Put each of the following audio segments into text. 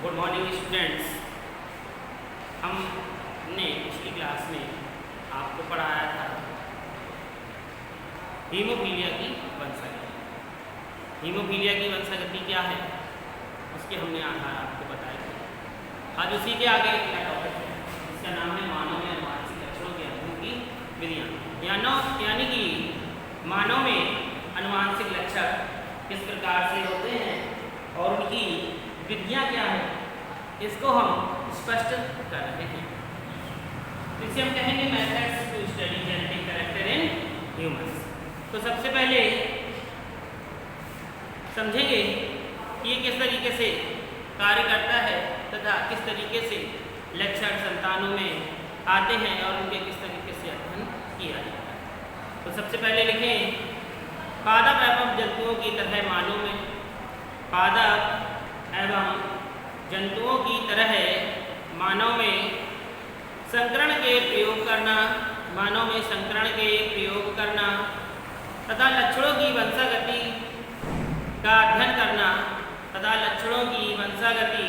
Good morning students. हमने पिछली class में आपको पढ़ाया था हीमोफीलिया की वंशागति। हीमोफीलिया की वंशागति क्या है उसके हमने आधार आपको बताए थे। आज उसी के आगे एक टॉपिक है जिसका नाम है मानव में अनुवांशिक लक्षणों के अध्ययन की विधियाँ। यानी कि मानव में अनुवांशिक लक्षण किस प्रकार से होते हैं और उनकी विधियाँ क्या है, इसको हम स्पष्ट कर रहे हैं। इसे हम कहेंगे methods to study genetic character in humans. तो सबसे पहले समझेंगे कि ये किस तरीके से कार्य करता है तथा किस तरीके से लक्षण संतानों में आते हैं और उनके किस तरीके से अध्ययन किया जाता है। तो सबसे पहले लिखें, पादप एवं जंतुओं की तरह मानव में पादप एवं जंतुओं की तरह मानव में संकरण के प्रयोग करना, मानव में संकरण के प्रयोग करना तथा लक्षणों की वंशागति का अध्ययन करना तथा लक्षणों की वंशागति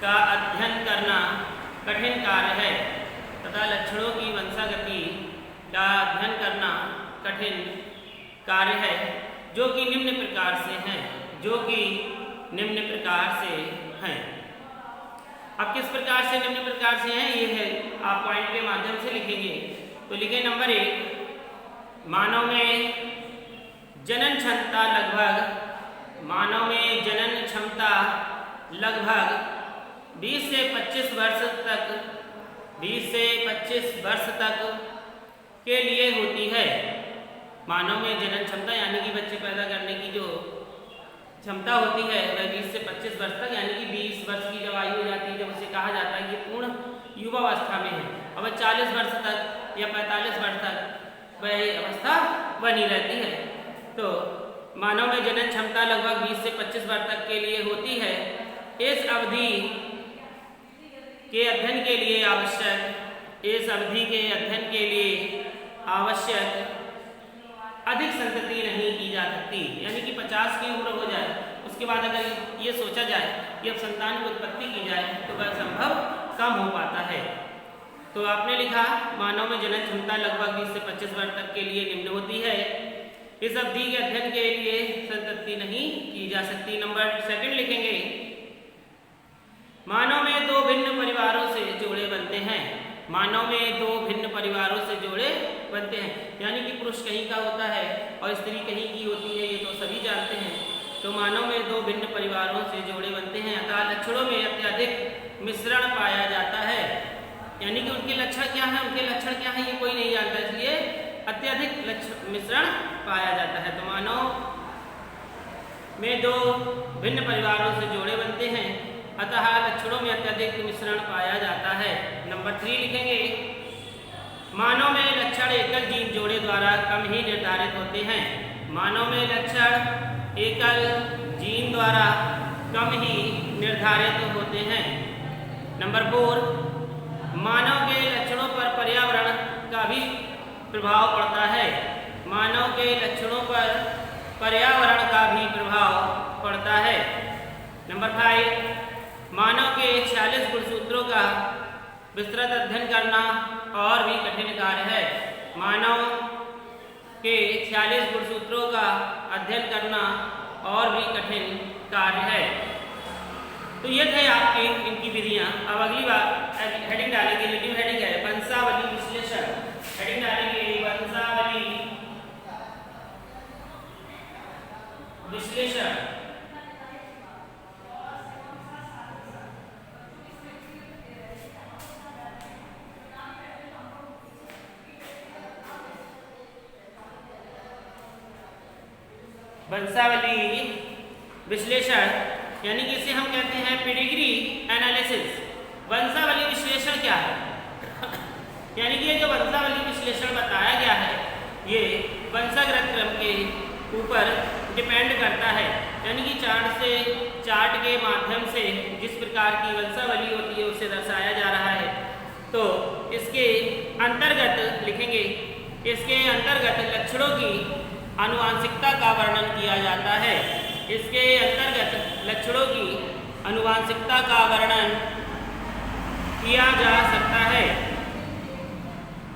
का अध्ययन करना कठिन कार्य है तथा लक्षणों की वंशागति का अध्ययन करना कठिन कार्य है, जो कि निम्न प्रकार से हैं, निम्न प्रकार से हैं। अब किस प्रकार से निम्न प्रकार से हैं ये है, आप पॉइंट के माध्यम से लिखेंगे। तो लिखें नंबर 1, मानव में जनन क्षमता लगभग 20 से 25 वर्ष तक के लिए होती है। मानव में जनन क्षमता यानी कि बच्चे पैदा करने की जो क्षमता होती है वह 20 से 25 वर्ष तक, यानी कि 20 वर्ष की जब आयु हो जाती है जब उसे कहा जाता है कि पूर्ण युवावस्था में है। अब 40 वर्ष तक या 45 वर्ष तक वह अवस्था बनी रहती है। तो मानव में जनन क्षमता लगभग 20 से 25 वर्ष तक के लिए होती है। इस अवधि के अध्ययन के लिए आवश्यक अधिक संतति नहीं की जा सकती, यानी कि 50 की उम्र हो जाए उसके बाद अगर ये सोचा जाए कि अब संतान की उत्पत्ति की जाए तो वह संभव कम हो पाता है। तो आपने लिखा मानव में जनन क्षमता लगभग 20 से 25 वर्ष तक के लिए निम्न होती है। इस अवधि के अध्ययन के लिए संतति नहीं की जा सकती। नंबर 2 लिखेंगे, मानव में 2 भिन्न परिवारों से जोड़े बनते हैं। मानव में 2 भिन्न परिवारों से जोड़े बनते हैं, यानी कि पुरुष कहीं का होता है और स्त्री कहीं की होती है, ये तो सभी जानते हैं। तो मानव में 2 भिन्न परिवारों से जोड़े बनते हैं अतः लक्षणों में अत्यधिक मिश्रण पाया जाता है। यानी कि उनके लक्षण क्या है ये कोई नहीं जानता, इसलिए अत्यधिक मिश्रण पाया जाता है। तो मानव में 2 भिन्न परिवारों से जोड़े बनते हैं अतः लक्षणों में अत्यधिक मिश्रण पाया जाता है। नंबर 3 लिखेंगे, मानव में लक्षण एकल जीन जोड़े द्वारा कम ही निर्धारित होते हैं। मानव में लक्षण एकल जीन द्वारा कम ही निर्धारित होते हैं। नंबर 4, मानव के लक्षणों पर पर्यावरण का भी प्रभाव पड़ता है। मानव के लक्षणों पर पर्यावरण का भी प्रभाव पड़ता है। नंबर 5, मानव के 46 गुणसूत्रों का विस्तृत अध्ययन करना और भी कठिन कार्य है। मानव के 46 गुणसूत्रों का अध्ययन करना और भी कठिन कार्य है। तो ये थे आपकी इनकी विधियाँ। अब अगली बार हेडिंग डालेंगे, न्यू हेडिंग है वंशावली विश्लेषण। हेडिंग डालेंगे वंशावली विश्लेषण। वंशावली विश्लेषण यानी कि इसे हम कहते हैं पेडिग्री एनालिसिस। वंशावली विश्लेषण क्या है? यानी कि ये जो वंशावली विश्लेषण बताया गया है ये वंशागत क्रम के ऊपर डिपेंड करता है। यानी कि चार्ट के माध्यम से जिस प्रकार की वंशावली होती है उसे दर्शाया जा रहा है। तो इसके अंतर्गत लिखेंगे, इसके अंतर्गत लक्षणों की आनुवांशिकता का वर्णन किया जाता है। इसके अंतर्गत लक्षणों की आनुवांशिकता का वर्णन किया जा सकता है।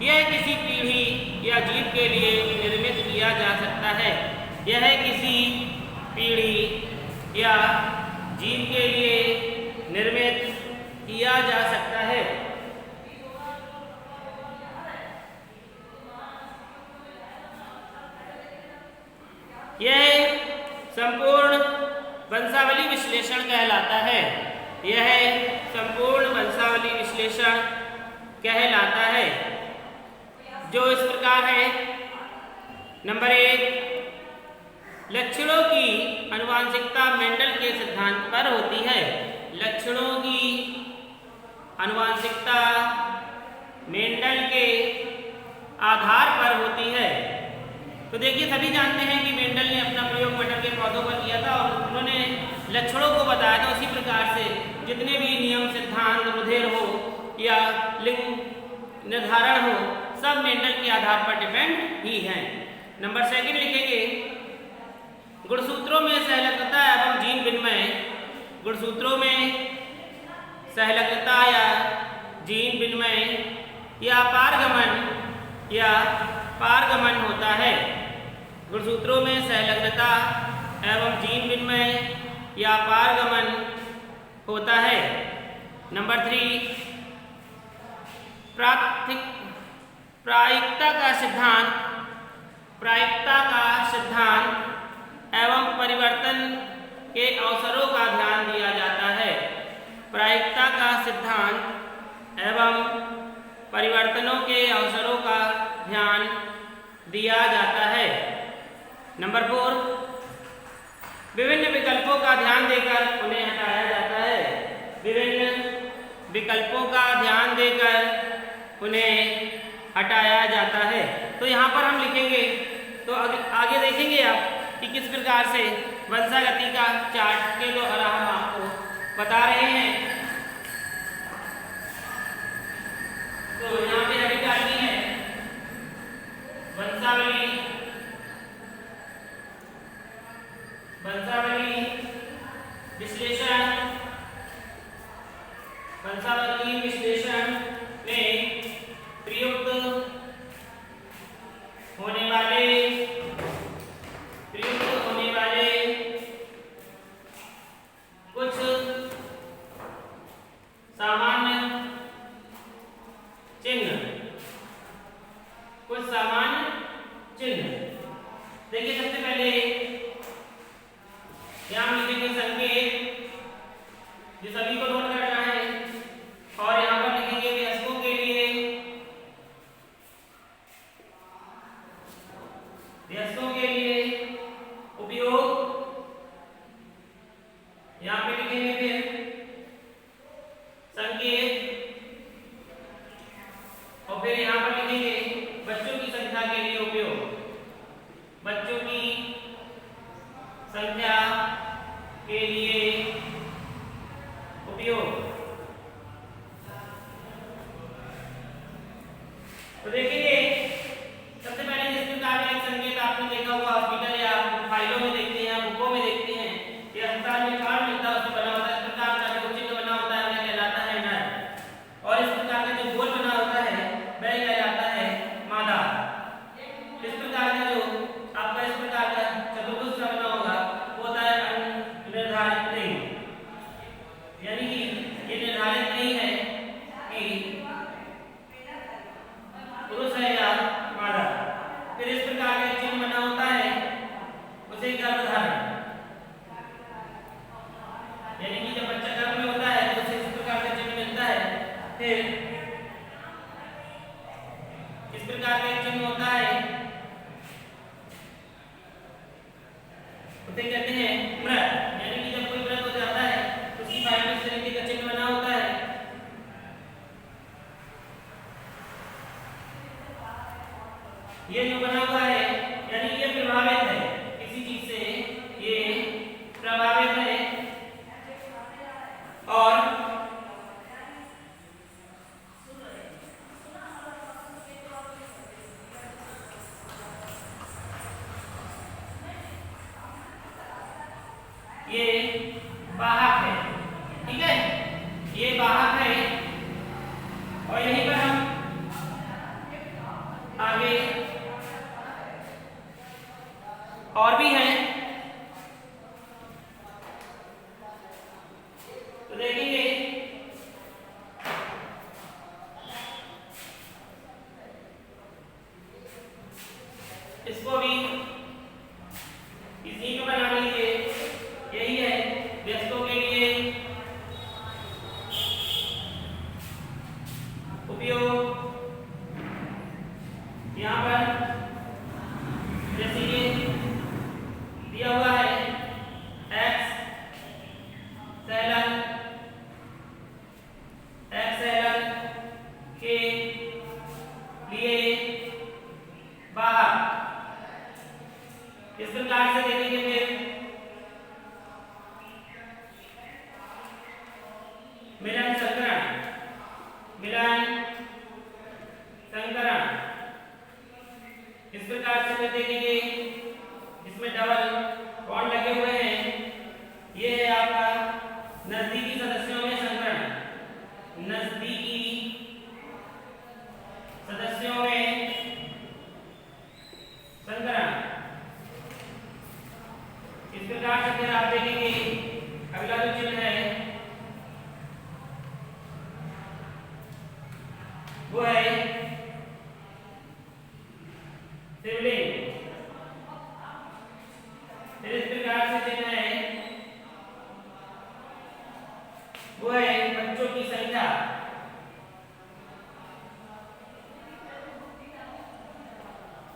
यह किसी पीढ़ी या जीव के लिए निर्मित किया जा सकता है। यह किसी पीढ़ी या जीव के लिए निर्मित किया जा सकता है। यह संपूर्ण वंशावली विश्लेषण कहलाता है। यह संपूर्ण वंशावली विश्लेषण कहलाता है, जो इस प्रकार है। नंबर 1, लक्षणों की आनुवांशिकता मेंडल के सिद्धांत पर होती है। लक्षणों की आनुवांशिकता मेंडल के आधार पर होती है। तो देखिए, सभी जानते हैं कि मेंडल ने अपना प्रयोग मटर के पौधों पर किया था और उन्होंने लक्षणों को बताया था। उसी प्रकार से जितने भी नियम, सिद्धांत, रुधिर हो या लिंग निर्धारण हो, सब मेंडल के आधार पर डिपेंड ही हैं। नंबर 2 लिखेंगे, गुणसूत्रों में सहलग्नता एवं जीन विनिमय। गुणसूत्रों में सहलग्नता या जीन विनिमय या पारगमन होता है। गुणसूत्रों में सहलग्नता एवं जीन विनिमय या पारगमन होता है। नंबर 3, प्रायिकता का सिद्धांत एवं परिवर्तन के अवसरों का ध्यान दिया जाता है। प्रायिकता का सिद्धांत एवं परिवर्तनों के अवसरों का ध्यान दिया जाता है। नंबर 4, विभिन्न विकल्पों का ध्यान देकर उन्हें हटाया जाता है। विभिन्न विकल्पों का ध्यान देकर उन्हें हटाया जाता है। तो यहाँ पर हम लिखेंगे, तो आगे देखेंगे आप कि किस प्रकार से वंशागति का चार्ट के द्वारा हम आपको बता रहे हैं। तो यहाँ पे हमें डालनी है वंशावली विश्लेषण में प्रयुक्त होने वाले कुछ सामान्य चिन्ह। देखिए, सबसे पहले यहाँ लिखेंगे संकेत, जो सभी को नोट करना है, और यहाँ पर लिखेंगे वयस्कों के लिए उपयोग। यहाँ पे लिखेंगे फिर संकेत, और फिर यहाँ पर लिखेंगे बच्चों की संख्या के लिए उपयोग। बच्चों की संख्या के लिए उपयोग। तो देखिए, सबसे पहले जिस प्रकार का एक संकेत आपने देखा हुआ हॉस्पिटल या फाइलों में देखते हैं, बुकों में देखते हैं, या अस्पताल में कार्ड मिलता है, उसमें बना होता है। इस प्रकार का जो चिन्ह बना होता है वह कहलाता है नर, और इस प्रकार का जो गोल बना होता है वह कहलाता है मादा। इस प्रकार का जो आपका इस प्रकार का चतुर्भुज सा बना होगा वो होता है अनिर्धारित लिंग, यानी कि ये निर्धारित नहीं है कि पुरुष है या मादा। फिर इस प्रकार का चिन्ह बना होता है उसे गर्भधारण, यानी कि जब बच्चा गर्भ में होता है तो उसे इस प्रकार का चिन्ह मिलता है। फिर इस प्रकार का एक चिन्ह होता है, उसे कहते हैं मृत, यानी कि जब कोई मृत हो जाता है तो उसकी फाइल में इस तरीके का चिन्ह बना होता है। ये जो बना हुआ है, यानी ये प्रभावित है, किसी चीज से ये प्रभावित है। और ये वाहक है। ये वाहक है और यहीं पर हम आगे और भी हैं तो देखेंगे इसको भी इसी को बना लीजिए। यही है व्यस्तों के लिए उपयोग। यहाँ पर जैसे ये दिया हुआ है एक्स सैलन के लिए बाहर, इस प्रकार से देखेंगे। फिर मिलन संकरण, मिलन संकरण, इस प्रकार से देखेंगे। इसमें डबल बॉन्ड लगे हुए हैं। ये है आपका नजदीकी सदस्यों में संकरण, नजदीकी सदस्यों में संकरण। इस प्रकार से फिर आप देखेंगे अगला जो चिन्ह है वो है शिवलिंग। फिर इस प्रकार से चिन्ह है वो है बच्चों की संख्या।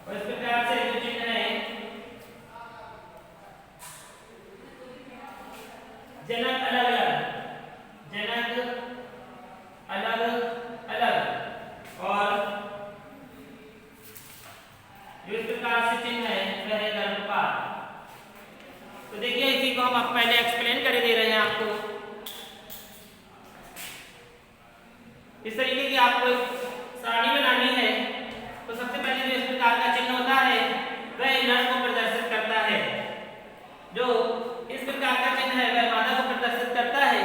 और इस प्रकार से जो चिन्ह है जनक अलग अलग, जनक अलग अलग। और जो इस प्रकार से चिन्ह है वह है गर्भपात। तो देखिए इसी को हम पहले एक्सप्लेन कर दे रहे हैं आपको। इस तरीके की आपको सारणी बनानी है तो सबसे पहले जो इस प्रकार का चिन्ह होता है वह नर को प्रदर्शित करता है। जो इस प्रकार का चिन्ह है वह मादा को प्रदर्शित करता है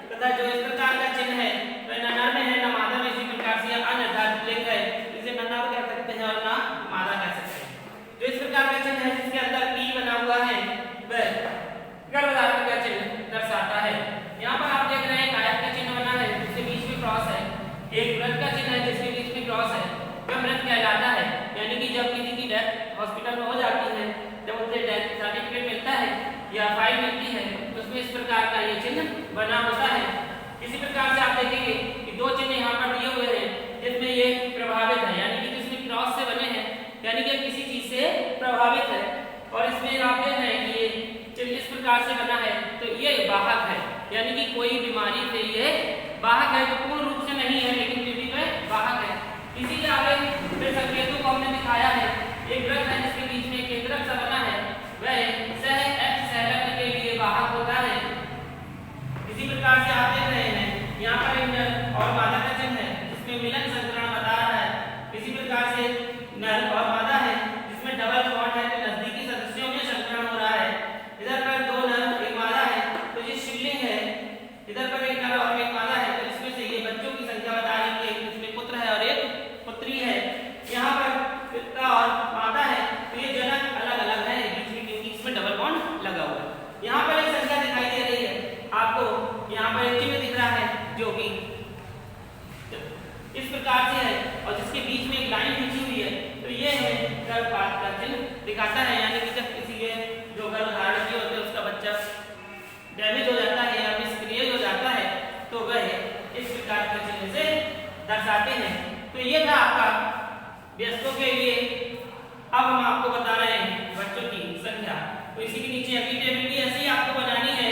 तथा जो इस प्रकार का चिन्ह है वह न नर में है न मादा में। इसी प्रकार से अनिर्धारित लिंग है, इसे न नर कह सकते हैं और न मादा कह सकते हैं। जो इस प्रकार का चिन्ह है जिसके अंदर पी बना हुआ है वह गर्भधारण का चिन्ह दर्शाता है। यहाँ पर आप देख रहे हैं आयत का चिन्ह बना है जिसके बीच में क्रॉस है। एक व्रत का चिन्ह है जिसके बीच में क्रॉस है, वह मृत कहलाता है। यानी कि जब किसी की डेथ हॉस्पिटल में हो जाती है, जब उसे डेथ सर्टिफिकेट मिलता है या फाइल मिलती है तो उसमें इस प्रकार का ये चिन्ह बना होता है। इसी प्रकार से आप देखेंगे कि दो चिन्ह यहाँ पर दिए हुए हैं जिसमें ये प्रभावित है, यानी कि जिसमें क्रॉस से बने हैं, यानी कि किसी चीज से प्रभावित है। और इसमें आप देख रहे हैं कि ये चिन्ह इस प्रकार से बना है तो ये वाहक है, यानी कि कोई बीमारी से ये वाहक है, जो पूर्ण रूप से नहीं है लेकिन फिर भी वह वाहक है। इसी के आगे फिर संकेतों को हमने दिखाया है। एक व्रत है जिसके बीच में केंद्रक सा बना है वह सह एक्स सहलग्न के लिए वाहक होता है। इसी प्रकार से आप देख रहे हैं यहाँ पर एक नर और मादा का चिन्ह है जिसमें मिलन संकरण बता रहा है। इसी प्रकार से नर और मादा है जिसमें डबल बॉन्ड है तो नजदीकी सदस्यों में संकरण हो रहा है। इधर पर दो नर एक मादा है तो ये शिवलिंग है। इधर पर एक नर और एक मादा है तो इसमें से ये बच्चों की संख्या बता रही है, इसमें पुत्र है और एक पुत्री है। यहाँ पर पिता और माता है तो ये जनक अलग अलग है बीच में, क्योंकि इसमें डबल बॉन्ड लगा हुआ है। यहाँ पर एक संख्या दिखाई दे रही है आपको, यहाँ पर एक चिन्ह दिख रहा है जो कि इस प्रकार से है और जिसके बीच में एक लाइन खींची हुई है तो ये है गर्भपात का चिन्ह दिखाता है। यानी कि जब किसी के जो गर्भधारण किए होते हैं उसका बच्चा डैमेज हो जाता है या मिसक्रिएट हो जाता है तो वह इस प्रकार के चिन्ह से दर्शाते हैं। तो ये था आपका व्यस्तों के लिए। अब हम आपको बता रहे हैं बच्चों की संख्या। तो इसी के नीचे अगली टेबल भी ऐसे ही आपको बनानी है।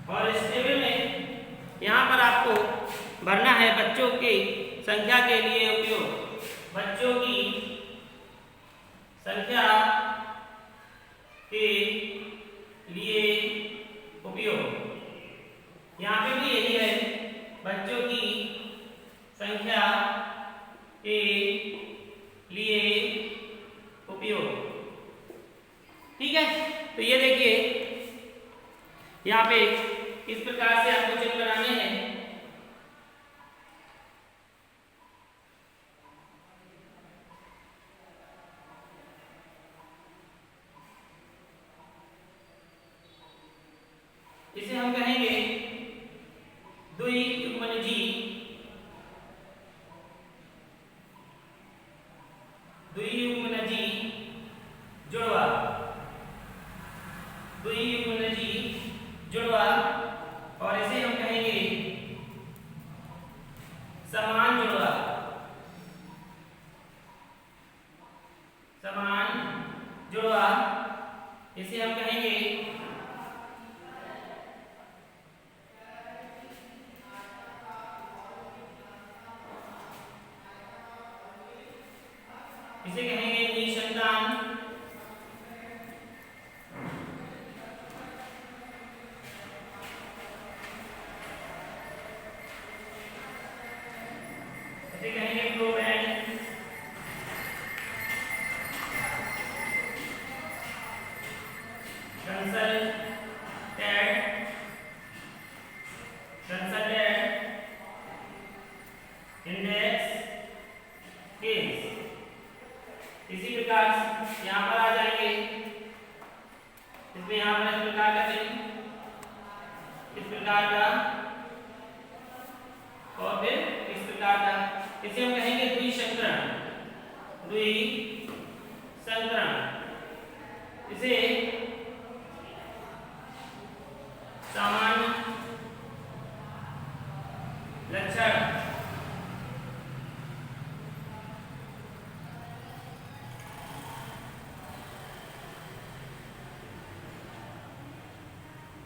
और इस टेबल में यहाँ पर आपको भरना है बच्चों की संख्या के लिए उपयोग, बच्चों की संख्या के लिए उपयोग। यहाँ पे भी यही है, बच्चों की संख्या के लिए उपयोग। ठीक है, तो ये देखिए यहाँ पे इस प्रकार से आपको चिन्ह बनाने हैं। इसे हम कहेंगे द्वियुग्मनजी, द्वियुग्मनजी जुड़वा, द्वियुग्मनजी जुड़वा, और इसे हम कहेंगे समान जुड़वा, समान जुड़वा, इसे हम कहेंगे निसंतान, इसे कहेंगे प्रोबैंड, इंडेक्स केस। इसी प्रकार यहाँ पर आ जाएंगे, इसमें यहाँ पर इस प्रकार का चिन्ह, इस प्रकार का, और फिर इस प्रकार का। इसे हम कहेंगे द्विसंकरण, द्विसंकरण। इसे सामान्य लक्षण,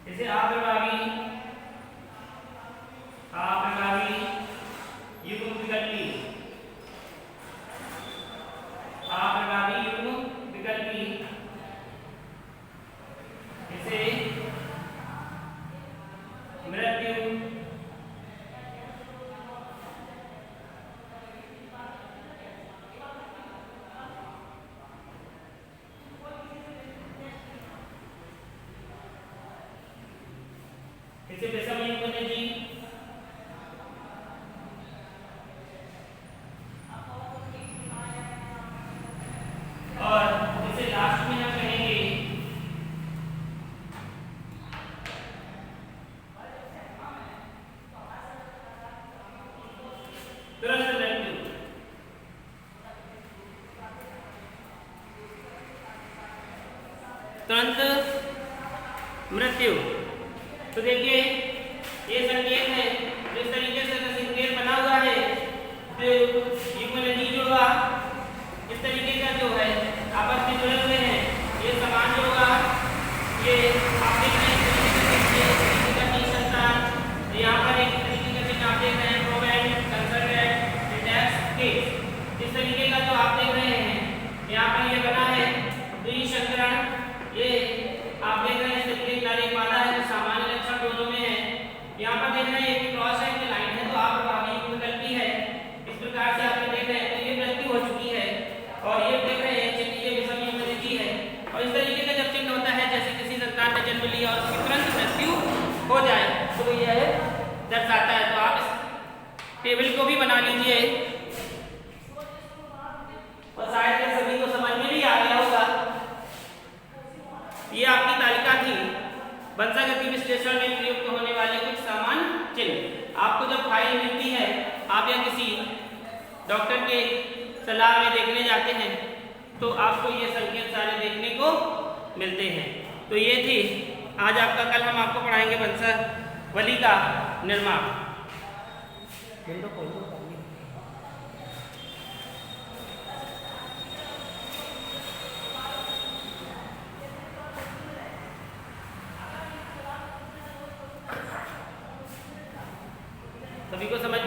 इसे अप्रभावी, अप्रभावी युग्म विकल्पी, अप्रभावी युग्म विकल्पी, इसे मृत्यु, इसे विषम युग्मनजी, और इसे लास्ट में हम कहेंगे तुरंत मृत्यु। तुरंत मृत्यु। तो देखिए ये संकेत है, जिस तरीके से संकेत बना हुआ है, युग्मनजी जुड़वा इस तरीके का जो है आपस में जुड़े हुए हैं, ये समान जुड़वा, ये आप देख रहे हैं निसंतान, यहाँ पर एक तरीके का चिन्ह आप देख रहे हैं प्रोबैंड, कंसल्टेंट, इंडेक्स केस। इस तरीके का जो आप देख रहे हैं यहाँ पर ये बना है द्विसंकरण, ये आप देख रहे हैं इस तरीके का एक वादा है जो सामान्य लक्षण दोनों में है। यहाँ पर देख रहे हैं एक क्रॉस है, एक लाइन है, तो आप प्रभावी विकल्पी है। इस प्रकार से आप देख रहे हैं तो ये मृत्यु हो चुकी है, और ये देख रहे हैं चिन्ह ये विषम युग्मनजी है। और इस तरीके का जब चिन्ह होता है, जैसे किसी संतान ने जन्म लिया और उसकी तुरंत मृत्यु हो जाए, तो यह दर्शाता है। तो आप इस टेबल को भी बना लीजिए, और शायद ये सभी को समझ में भी आ गया होगा। ये आपकी तालिका थी वंशागति विश्लेषण में प्रयुक्त होने वाले कुछ सामान्य चिन्ह। आपको जब फाइल मिलती है, आप या किसी डॉक्टर के सलाह में देखने जाते हैं, तो आपको ये संकेत सारे देखने को मिलते हैं। तो ये थी आज आपका, कल हम आपको पढ़ाएंगे वंशावली का निर्माण। सभी को समझ